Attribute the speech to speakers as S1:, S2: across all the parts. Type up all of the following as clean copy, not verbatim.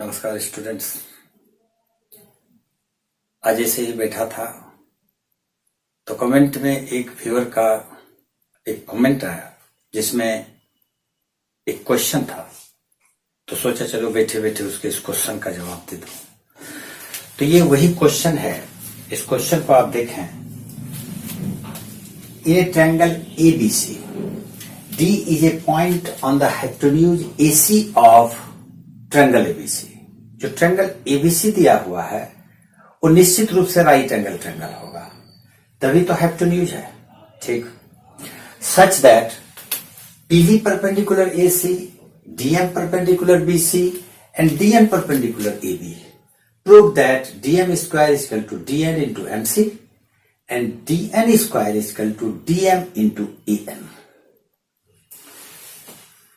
S1: नमस्कार स्टूडेंट्स। आज ऐसे ही बैठा था तो कमेंट में एक व्यूअर का एक कमेंट आया जिसमें एक क्वेश्चन था, तो सोचा चलो बैठे बैठे उसके इस क्वेश्चन का जवाब दे दूं। तो ये वही क्वेश्चन है। इस क्वेश्चन को आप देखें। ए triangle ABC, D is a point on the hypotenuse AC of triangle ABC. जो ट्रायंगल एबीसी दिया हुआ है वो निश्चित रूप से राइट एंगल ट्रायंगल होगा, तभी तो हाइपोटेन्यूज है। ठीक, such that PV perpendicular AC, DM perpendicular BC and DN perpendicular AB prove that DM square is equal to DN into MC and DN square is equal to DM into EN।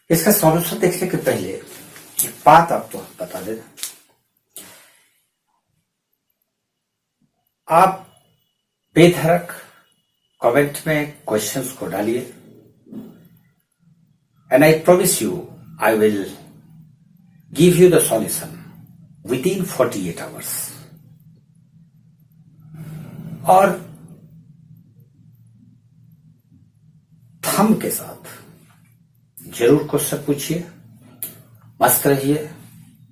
S1: इसका solution देखने के पहले एक बात आपको बता देना। आप बेधड़क कमेंट में क्वेश्चंस को डालिए and I promise you I will give you the solution with in 48 hours. और थंब के साथ जरूर क्वेश्चन पूछिए, मस्त रहिए,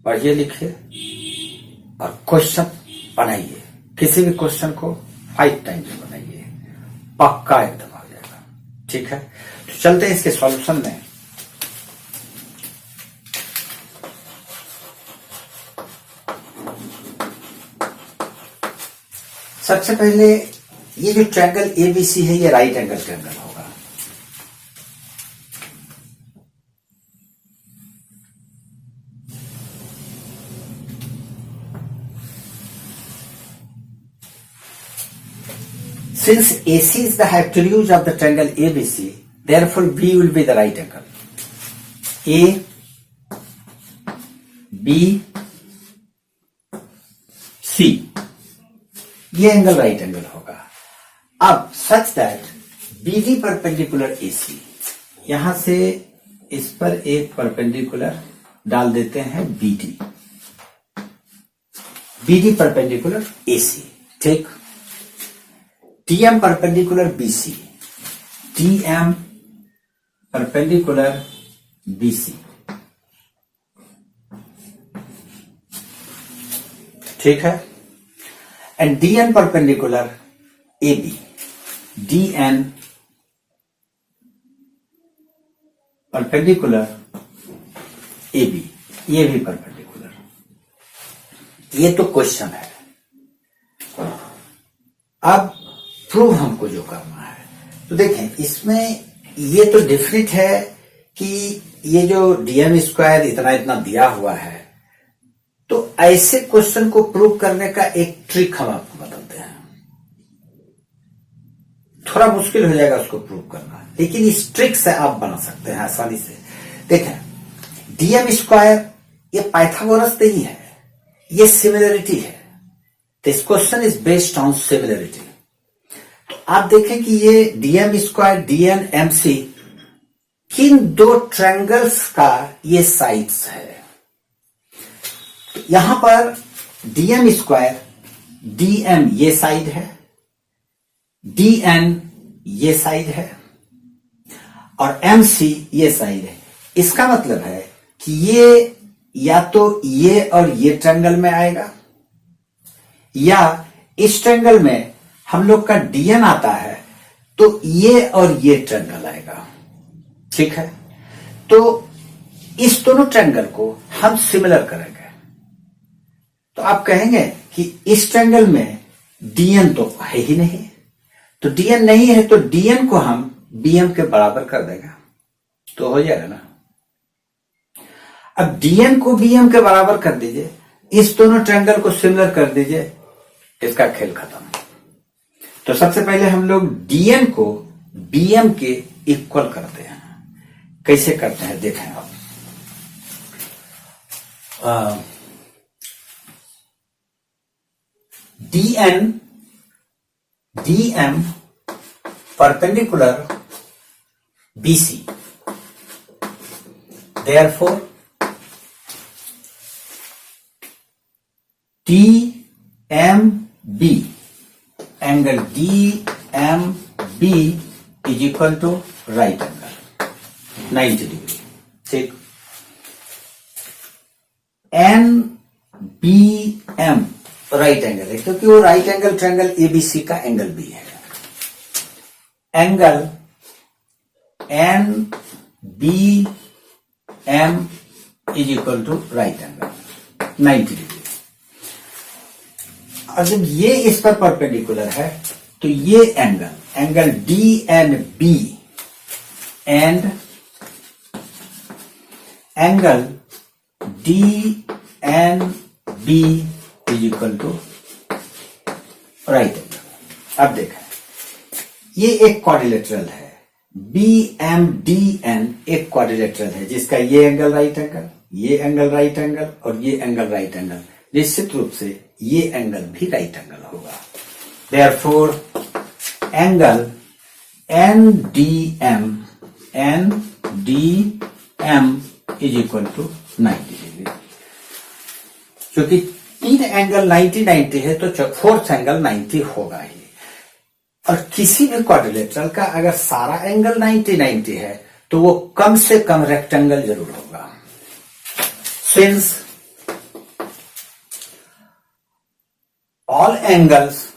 S1: पढ़िए लिखिए और क्वेश्चन बनाइए। किसी भी क्वेश्चन को 5 टाइम्स बनाइए, पक्का एकदम आ जाएगा। ठीक है, तो चलते हैं इसके सॉल्यूशन में। सबसे पहले ये जो ट्रायंगल एबीसी है ये राइट एंगल ट्रायंगल होगा। Since AC is the hypotenuse of the triangle ABC, therefore B will be the right angle. A, B, C, ये एंगल राइट एंगल होगा। अब such that BD perpendicular AC, यहां से इस पर एक परपेंडिकुलर डाल देते हैं BD, BD परपेंडिकुलर AC। ठीक, DM perpendicular BC, DM perpendicular BC। ठीक है, and DN perpendicular AB, DN perpendicular AB, ये भी परपेंडिकुलर। ये तो क्वेश्चन है। अब प्रूव हमको जो करना है, तो देखें इसमें ये तो डेफिनेट है कि ये जो DM स्क्वायर इतना इतना दिया हुआ है, तो ऐसे क्वेश्चन को प्रूव करने का एक ट्रिक हम आपको बताते हैं। थोड़ा मुश्किल हो जाएगा उसको प्रूव करना, लेकिन इस ट्रिक से आप बना सकते हैं आसानी से। देखें, DM स्क्वायर ये पाइथागोरस नहीं है, ये सिमिलरिटी है। This question is based on similarity. आप देखें कि ये DM स्क्वायर DN MC किन दो ट्रायंगल्स का ये साइड्स है। यहां पर DM स्क्वायर DM ये साइड है, DN ये साइड है और MC ये साइड है। इसका मतलब है कि ये या तो ये और ये ट्रायंगल में आएगा, या इस ट्रायंगल में हम लोग का DN आता है तो ये और ये ट्रायंगल आएगा। ठीक है, तो इस दोनों ट्रायंगल को हम सिमिलर करेंगे। तो आप कहेंगे कि इस ट्रायंगल में DN तो है ही नहीं, तो DN नहीं है तो DN को हम BM के बराबर कर देंगे तो हो जाएगा ना। अब DN को BM के बराबर कर दीजिए, इस दोनों ट्रायंगल को सिमिलर कर दीजिए, इसका खेल खत्म। तो सबसे पहले हम लोग DN को BM के इक्वल करते हैं। कैसे करते हैं देखें आप। DM perpendicular BC, therefore D M B, angle D M B is equal to right angle 90 degree. ठीक, N B M right angle है क्योंकि वो राइट एंगल ट्रायंगल एबीसी का एंगल भी है। Angle N B M is equal to right angle 90 degree. और जब ये इस पर परपेंडिकुलर है तो ये angle D N B and angle D N B is equal to right angle. अब देखें, ये एक क्वाड्रिलेटरल है, बी एम डी एन एक क्वाड्रिलेटरल है जिसका ये एंगल राइट एंगल, ये एंगल राइट एंगल और ये एंगल राइट एंगल। निश्चित रूप से ये एंगल भी राइट एंगल होगा। Therefore angle N D M is equal to 90 degree. क्योंकि तीन एंगल 90 है तो फोर्थ एंगल 90 होगा ही। और किसी भी क्वाड्रिलेटरल का अगर सारा एंगल 90 है तो वो कम से कम रेक्टेंगल जरूर होगा। Since all angles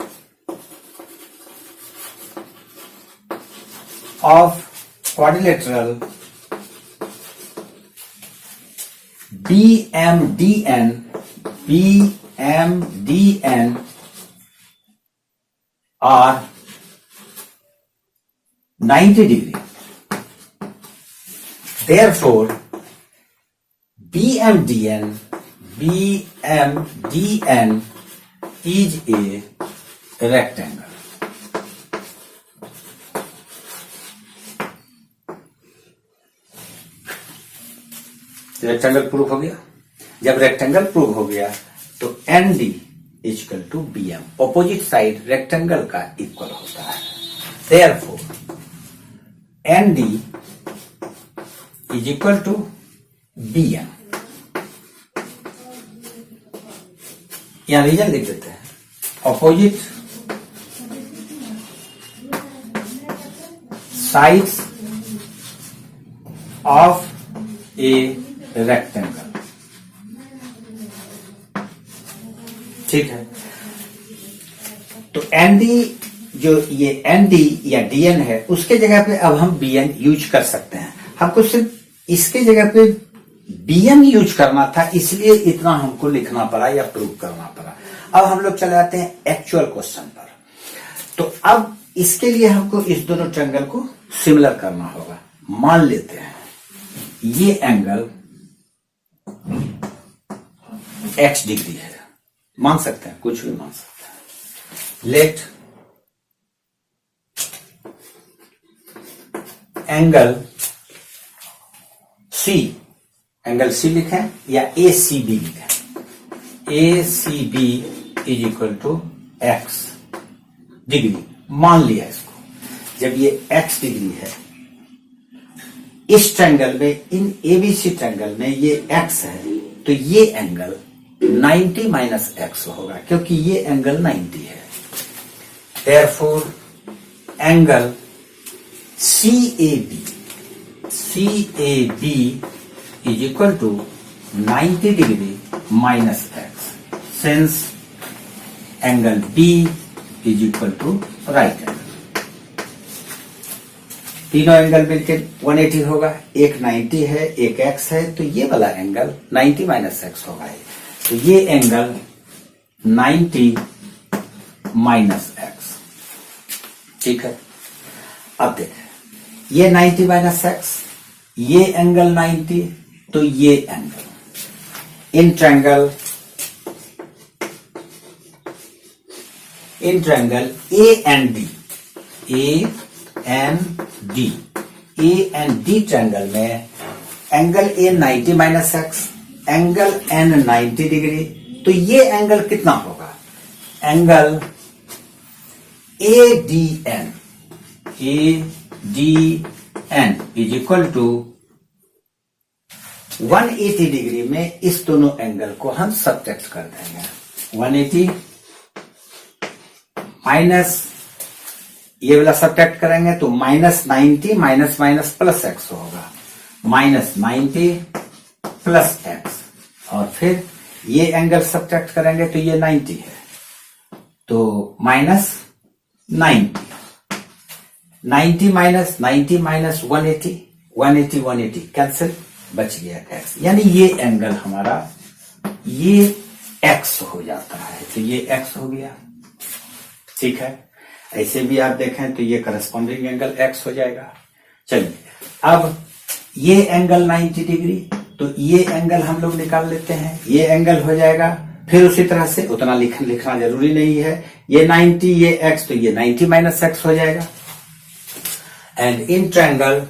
S1: of quadrilateral BMDN are 90 degree. Therefore, BMDN is a rectangle. Rectangle prove हो गया। जब रेक्टेंगल प्रूव हो गया तो N D equal to B M, opposite side rectangle का इक्वल होता है। Therefore N D is equal to B M. यहां रीजन लिख देते हैं, opposite sides of a rectangle. ठीक है, तो एनडी जो ये एनडी या डीएन है उसके जगह पे अब हम बीएन यूज कर सकते हैं। हमको सिर्फ इसके जगह पे बीएन यूज करना था, इसलिए इतना हमको लिखना पड़ा या प्रूव करना पड़ा। अब हम लोग चले आते हैं एक्चुअल क्वेश्चन पर। तो अब इसके लिए हमको इस दोनों ट्रायंगल को सिमिलर करना होगा। मान लेते हैं ये एंगल x डिग्री है, मान सकते हैं, कुछ भी मान सकते हैं। लेट एंगल C लिखें या ACB लिखें। ACB is equal to x degree मान लिया इसको। जब ये x डिग्री है, इस ट्रायंगल में, इन एबीसी ट्रायंगल में ये x है, तो ये एंगल 90 माइनस x होगा क्योंकि ये एंगल 90 है। Therefore angle CAB is equal to 90 degree minus x, since angle B is equal to right angle. तीनों एंगल मिलकर 180 होगा, एक 90 है, एक x है, तो ये वाला एंगल 90 माइनस x होगा। तो ये एंगल 90 माइनस x। ठीक है, अब देखें, ये 90 माइनस x, ये एंगल 90, तो ये angle in triangle A and D triangle में angle A 90 minus x, angle N 90 degree, तो ये एंगल कितना होगा? Angle ADN is equal to 180 degree में इस दोनों एंगल को हम सब्ट्रैक्ट कर देंगे। 180 माइनस ये वाला सब्ट्रैक्ट करेंगे तो -90 माइनस माइनस प्लस एक्स होगा, -90 प्लस एक्स, और फिर ये एंगल सब्ट्रैक्ट करेंगे तो ये 90 है, तो -90, 90 माइनस 90 माइनस 180, 180 180 कैंसिल, बच गया एक्स, यानी ये एंगल हमारा ये एक्स हो जाता है, तो ये एक्स हो गया। ठीक है, ऐसे भी आप देखें तो ये करस्पॉन्डिंग एंगल एक्स हो जाएगा। चलिए अब ये एंगल 90 डिग्री, तो ये एंगल हम लोग निकाल लेते हैं, ये एंगल हो जाएगा। फिर उसी तरह से उतना लिखना जरूरी नहीं है, ये 90 ये एक्स, तो ये 90 माइनस एक्स हो जाएगा। And in triangle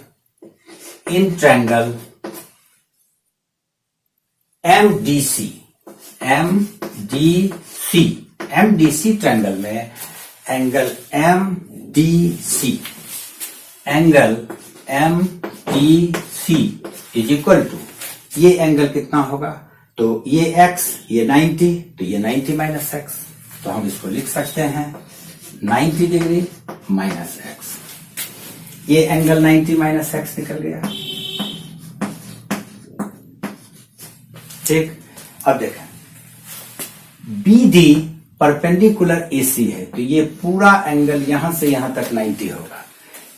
S1: MDC triangle में angle MDC is equal to, ये एंगल कितना होगा, तो ये x, ये 90, तो ये 90 माइनस एक्स, तो हम इसको लिख सकते हैं 90 डिग्री माइनस एक्स, ये एंगल 90 माइनस एक्स निकल गया। ठीक, अब देखें BD परपेंडिकुलर AC है, तो ये पूरा एंगल यहां से यहां तक 90 होगा,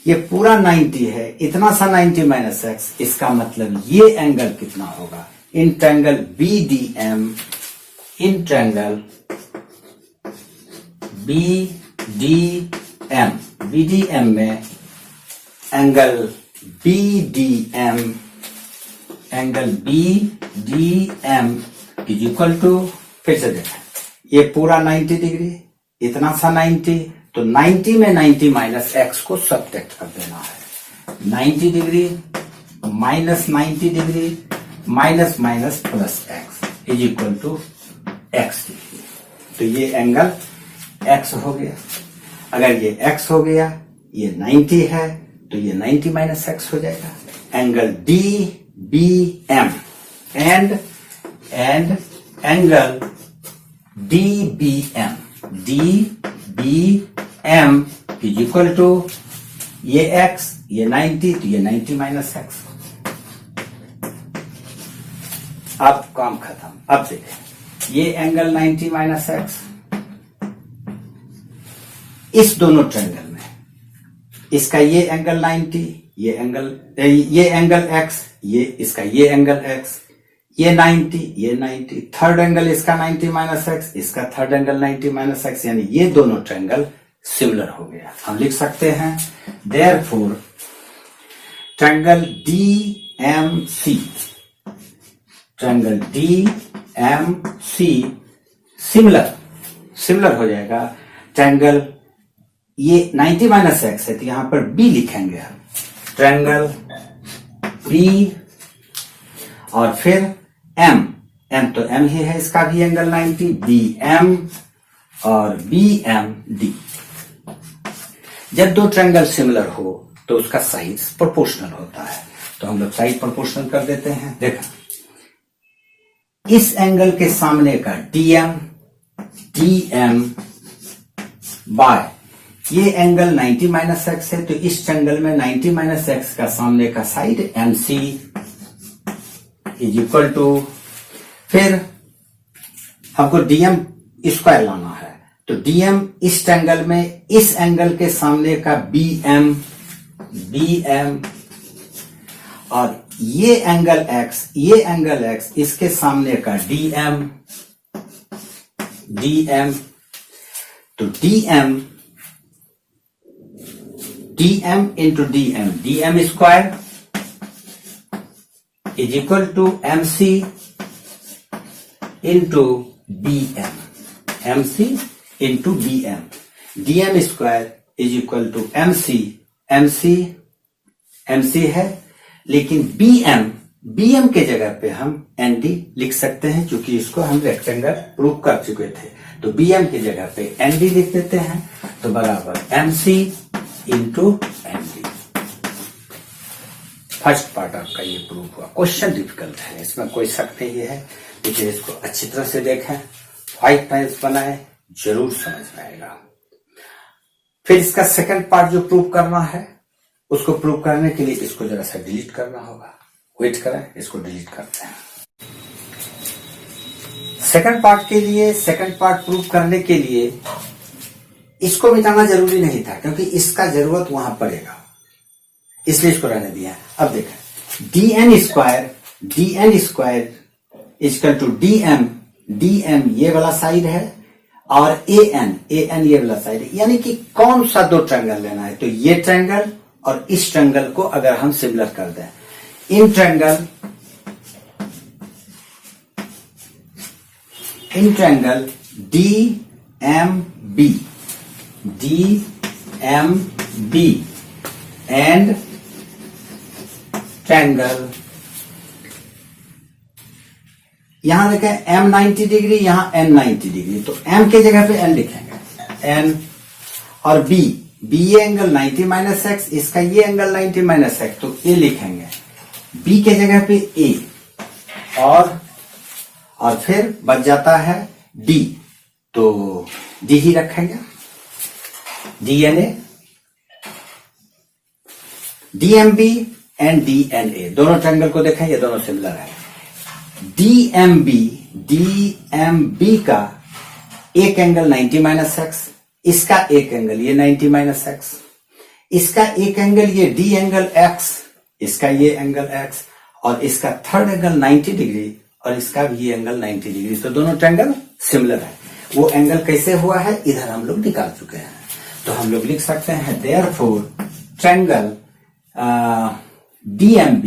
S1: ये पूरा 90 है, इतना सा 90 माइनस एक्स, इसका मतलब ये एंगल कितना होगा, इन ट्रायंगल BDM में angle BDM is equal to, फिर से देखें ये पूरा 90 डिग्री, इतना सा 90, तो 90 में 90 माइनस एक्स को सब्ट्रैक्ट कर देना है, 90 degree minus 90 degree minus minus plus x is equal to x degree, तो ये एंगल एक्स हो गया। अगर ये एक्स हो गया, ये 90 है, तो ये 90 माइनस एक्स हो जाएगा। Angle DBM and angle DBM is equal to, ये x, ये 90, तो ये 90 माइनस एक्स। अब काम खत्म। अब देखें ये एंगल 90 माइनस एक्स, इस दोनों ट्रायंगल में इसका ये एंगल 90, ये एंगल x, ये इसका ये एंगल x, ये 90, ये 90, थर्ड एंगल इसका 90 माइनस एक्स, इसका थर्ड एंगल 90 माइनस एक्स, यानी ये दोनों ट्रायंगल सिमिलर हो गया। हम लिख सकते हैं देयरफॉर ट्रायंगल DMC सिमिलर हो जाएगा ट्रायंगल, ये 90 माइनस एक्स है तो यहां पर B लिखेंगे हम, ट्रायंगल B, और फिर M तो M ही है, इसका भी एंगल 90, BM और BMD। जब दो ट्रायंगल सिमिलर हो तो उसका साइज प्रोपोर्शनल होता है, तो हम लोग साइज प्रोपोर्शनल कर देते हैं। देखा, इस एंगल के सामने का DM बाय ये एंगल 90 माइनस एक्स है, तो इस ट्रायंगल में 90 माइनस एक्स का सामने का side MC is equal to, फिर हमको DM स्क्वायर लाना है, तो DM इस ट्रायंगल में इस एंगल के सामने का BM और ये एंगल X इसके सामने का DM, तो DM into DM square is equal to MC into BM, DM square is equal to MC है, लेकिन BM के जगह पे हम ND लिख सकते हैं, क्योंकि इसको हम रेक्टेंगल प्रूव कर चुके थे, तो BM की जगह पे ND लिख देते हैं, तो बराबर MC into ND। First part आपका ये प्रूफ हुआ। क्वेश्चन डिफिकल्ट है, इसमें कोई शक नहीं है, लेकिन इसको अच्छी तरह से देखें, 5 टाइम्स बनाए, जरूर समझ में आएगा। फिर इसका सेकंड पार्ट जो प्रूव करना है, उसको प्रूव करने के लिए इसको जरा सा डिलीट करना होगा। वेट करें, इसको डिलीट करते हैं। सेकंड पार्ट के लिए, सेकंड पार्ट प्रूव करने के लिए इसको मिटाना जरूरी नहीं था, क्योंकि इसका जरूरत वहां पड़ेगा, इसलिए इसको रहने दिया। अब देखें, D N square equal to D M ये वाला साइड है और ए एन ये वाला साइड है। यानी कि कौन सा दो ट्रायंगल लेना है, तो ये ट्रायंगल और इस ट्रायंगल को अगर हम सिमिलर कर दें, in triangle D M B and triangle, यहां देखें m 90 डिग्री, यहां n 90 डिग्री, तो m के जगह पे n लिखेंगे, n, और b ये एंगल 90 माइनस एक्स, इसका ये एंगल 90 माइनस एक्स, तो a लिखेंगे, b के जगह पे a, और फिर बच जाता है d, तो d ही रखेंगे, DNA, DMB एंड DNA, दोनों ट्रायंगल को देखें, ये दोनों सिमिलर है। DMB का एक एंगल 90 माइनस एक्स, इसका एक एंगल ये 90 माइनस एक्स, इसका एक एंगल ये D एंगल x, इसका ये एंगल x, और इसका थर्ड एंगल 90 डिग्री और इसका भी ये एंगल 90 डिग्री, तो दोनों ट्रायंगल सिमिलर है। वो एंगल कैसे हुआ है इधर हम लोग निकाल चुके हैं, तो हम लोग लिख सकते हैं therefore triangle DMB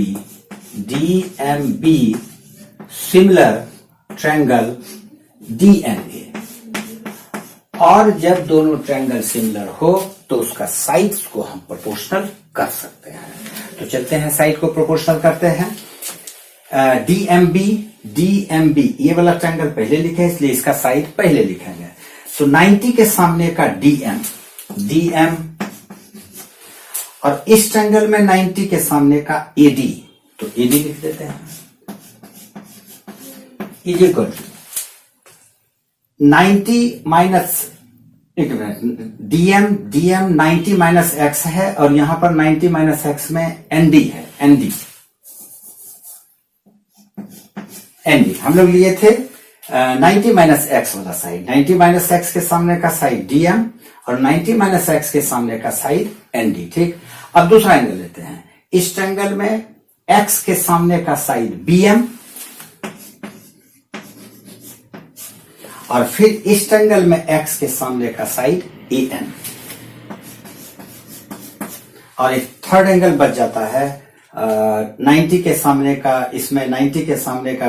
S1: similar triangle DNA, और जब दोनों ट्रायंगल सिमिलर हो तो उसका साइड्स को हम प्रोपोर्शनल कर सकते हैं। तो चलते हैं साइड को प्रोपोर्शनल करते हैं। DMB ये वाला ट्रायंगल पहले लिखे, इसलिए इसका साइड पहले लिखेंगे। तो 90 के सामने का DM, और इस ट्रायंगल में 90 के सामने का AD, तो AD लिख देते हैं, is equal to 90 minus DM 90 minus x है, और यहां पर 90 माइनस एक्स में ND है, ND हम लोग लिए थे 90 माइनस एक्स वाला साइड, 90 माइनस एक्स के सामने का साइड DM और 90 माइनस एक्स के सामने का साइड ND। ठीक, अब दूसरा एंगल लेते हैं। इस ट्रायंगल में x के सामने का साइड BM, और फिर इस ट्रायंगल में x के सामने का साइड AN, और एक थर्ड एंगल बच जाता है 90 के सामने का, इसमें 90 के सामने का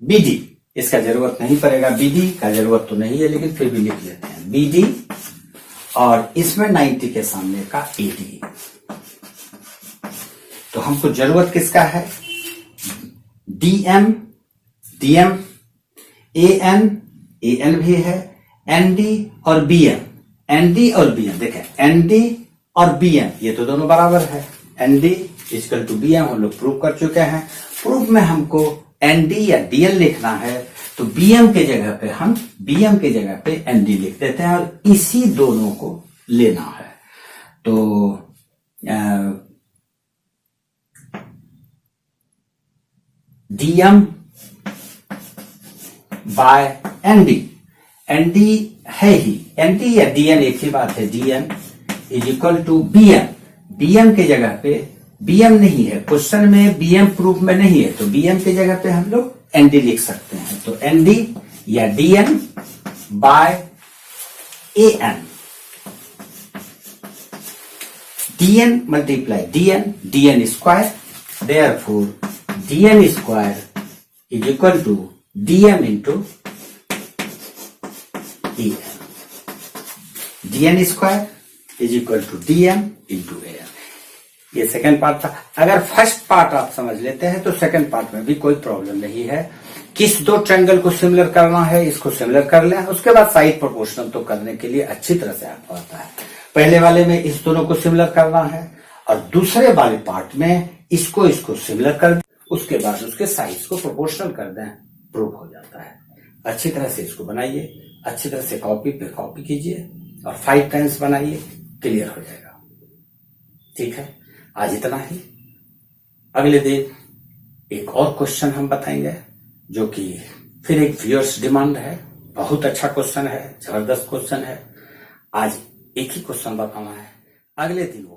S1: BD, इसका जरूरत नहीं पड़ेगा, BD का जरूरत तो नहीं है लेकिन फिर भी लिख लेते हैं BD, और इसमें 90 के सामने का AD। तो हमको जरूरत किसका है, DM AN भी है, ND और BM, देखें ND और BM ये तो दोनों बराबर है, ND इक्वल टू BM हम लोग प्रूव कर चुके हैं। प्रूफ में हमको ND या DL लिखना है, तो BM के जगह पे ND लिख देते हैं, और इसी दोनों को लेना है। तो DM बाय ND है ही, ND या DN एक ही बात है, DM is equal to BM के जगह पे BM नहीं है, क्वेश्चन में BM प्रूफ में नहीं है, तो BM के जगह पे हम लोग ND लिख सकते हैं। तो ND या DN by AN, DN multiply DN square, therefore DN square is equal to DM into AN, DN square is equal to DM into AN। ये सेकंड पार्ट था। अगर फर्स्ट पार्ट आप समझ लेते हैं तो सेकंड पार्ट में भी कोई प्रॉब्लम नहीं है। किस दो ट्रायंगल को सिमिलर करना है, इसको सिमिलर कर लें, उसके बाद साइड प्रोपोर्शनल तो करने के लिए अच्छी तरह से आपको आता है। पहले वाले में इस दोनों को सिमिलर करना है, और दूसरे वाले पार्ट में इसको सिमिलर कर दें, उसके बाद उसके साइज को प्रोपोर्शनल कर दें, प्रूफ हो जाता है। अच्छी तरह से इसको बनाइए, अच्छी तरह से कॉपी पे कॉपी कीजिए और 5 टाइम्स बनाइए, क्लियर हो जाएगा। ठीक है, आज इतना ही। अगले दिन एक और क्वेश्चन हम बताएंगे, जो कि फिर एक व्यूअर्स डिमांड है। बहुत अच्छा क्वेश्चन है, जबरदस्त क्वेश्चन है। आज एक ही क्वेश्चन बताना है, अगले दिन वो